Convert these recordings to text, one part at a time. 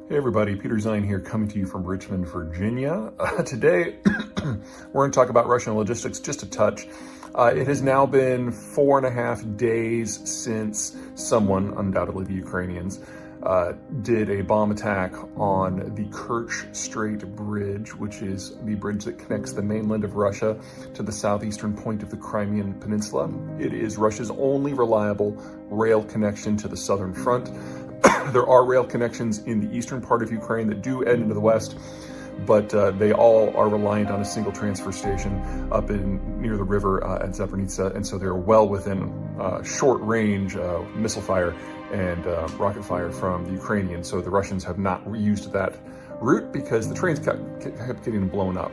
Hey everybody, Peter Zeihan here, coming to you from Richmond, Virginia. Today, we're going to talk about Russian logistics just a touch. It has now been 4.5 days since someone, undoubtedly the Ukrainians, did a bomb attack on the Kerch Strait Bridge, which is the bridge that connects the mainland of Russia to the southeastern point of the Crimean Peninsula. It is Russia's only reliable rail connection to the southern front. There are rail connections in the eastern part of Ukraine that do end into the west, but they all are reliant on a single transfer station up near the river at Zaporizhzhia, and so they're well within short range missile fire and rocket fire from the Ukrainians. So the Russians have not used that route because the trains kept getting blown up.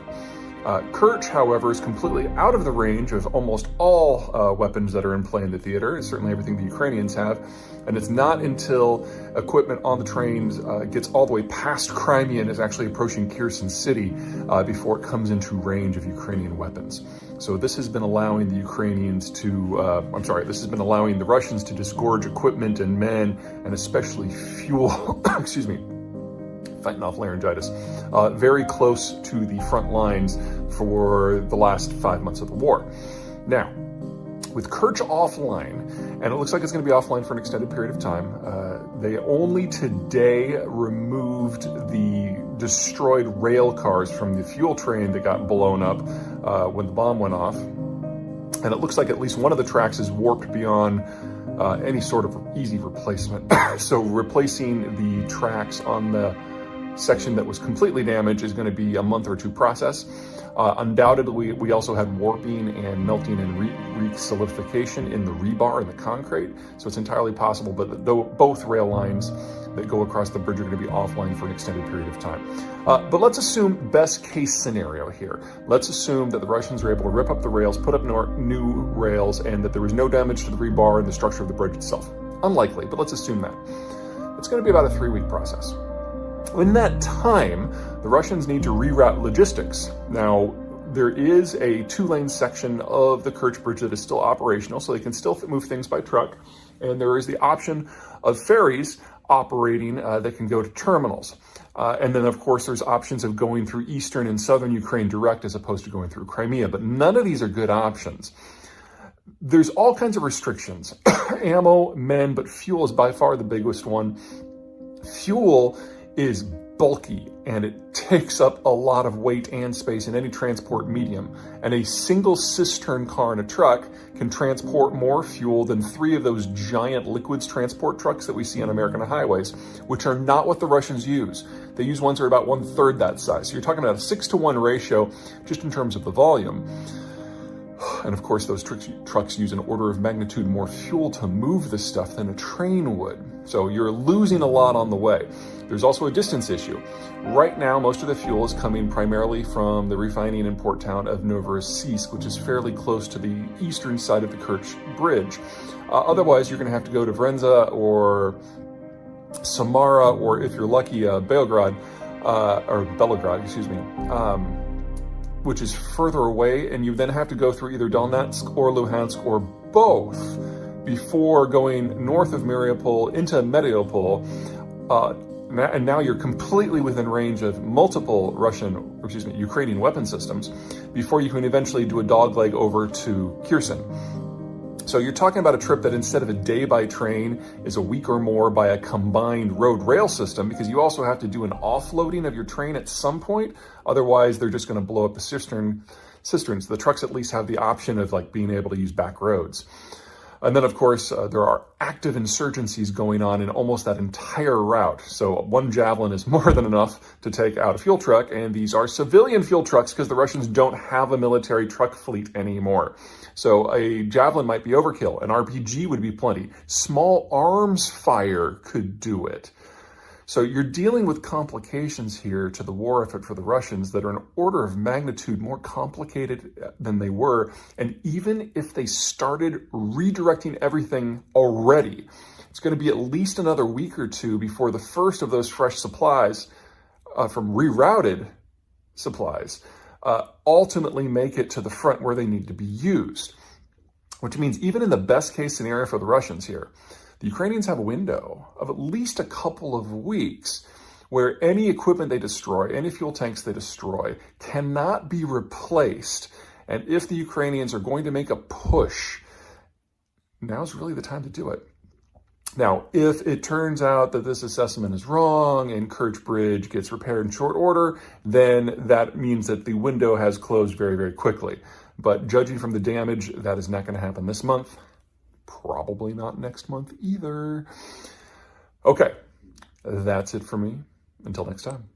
Kerch, however, is completely out of the range of almost all weapons that are in play in the theater. It's certainly everything the Ukrainians have. And it's not until equipment on the trains gets all the way past Crimea and is actually approaching Kherson City before it comes into range of Ukrainian weapons. So this has been allowing the this has been allowing the Russians to disgorge equipment and men, and especially fuel, excuse me, fighting off laryngitis, very close to the front lines for the last 5 months of the war. Now, with Kerch offline, and it looks like it's going to be offline for an extended period of time, they only today removed the destroyed rail cars from the fuel train that got blown up when the bomb went off. And it looks like at least one of the tracks is warped beyond any sort of easy replacement. So replacing the tracks on the section that was completely damaged is going to be a month or two process. Undoubtedly, we also had warping and melting and re-solidification in the rebar and the concrete, so it's entirely possible, but both rail lines that go across the bridge are going to be offline for an extended period of time. But let's assume best case scenario here. Let's assume that the Russians were able to rip up the rails, put up new rails, and that there was no damage to the rebar and the structure of the bridge itself. Unlikely, but let's assume that. It's going to be about a 3-week process. In that time, the Russians need to reroute logistics. Now, there is a 2-lane section of the Kerch Bridge that is still operational, so they can still move things by truck. And there is the option of ferries operating that can go to terminals. And then, of course, there's options of going through eastern and southern Ukraine direct as opposed to going through Crimea. But none of these are good options. There's all kinds of restrictions. Ammo, men, but fuel is by far the biggest one. Fuel is bulky and it takes up a lot of weight and space in any transport medium. And a single cistern car in a truck can transport more fuel than 3 of those giant liquids transport trucks that we see on American highways, which are not what the Russians use. They use ones that are about 1/3 that size. So you're talking about a 6-to-1 ratio just in terms of the volume. And of course, those trucks use an order of magnitude more fuel to move this stuff than a train would. So you're losing a lot on the way. There's also a distance issue. Right now, most of the fuel is coming primarily from the refining and port town of Novorossiysk, which is fairly close to the eastern side of the Kerch Bridge. Otherwise, you're going to have to go to Vrenza or Samara, or if you're lucky, Belgrade, which is further away, and you then have to go through either Donetsk or Luhansk or both before going north of Mariupol into Mariupol. And now you're completely within range of multiple Ukrainian weapon systems before you can eventually do a dogleg over to Kherson. So you're talking about a trip that instead of a day by train is a week or more by a combined road rail system, because you also have to do an offloading of your train at some point. Otherwise, they're just going to blow up the cisterns. The trucks at least have the option of being able to use back roads. And then, of course, there are active insurgencies going on in almost that entire route. So one Javelin is more than enough to take out a fuel truck, and these are civilian fuel trucks because the Russians don't have a military truck fleet anymore. So a Javelin might be overkill. An RPG would be plenty. Small arms fire could do it. So you're dealing with complications here to the war effort for the Russians that are an order of magnitude more complicated than they were. And even if they started redirecting everything already, it's going to be at least another week or two before the first of those fresh supplies from rerouted supplies ultimately make it to the front where they need to be used. Which means even in the best case scenario for the Russians here, the Ukrainians have a window of at least a couple of weeks where any equipment they destroy, any fuel tanks they destroy, cannot be replaced. And if the Ukrainians are going to make a push, now's really the time to do it. Now, if it turns out that this assessment is wrong and Kerch Bridge gets repaired in short order, then that means that the window has closed very, very quickly. But judging from the damage, that is not going to happen this month. Probably not next month either. Okay, that's it for me. Until next time.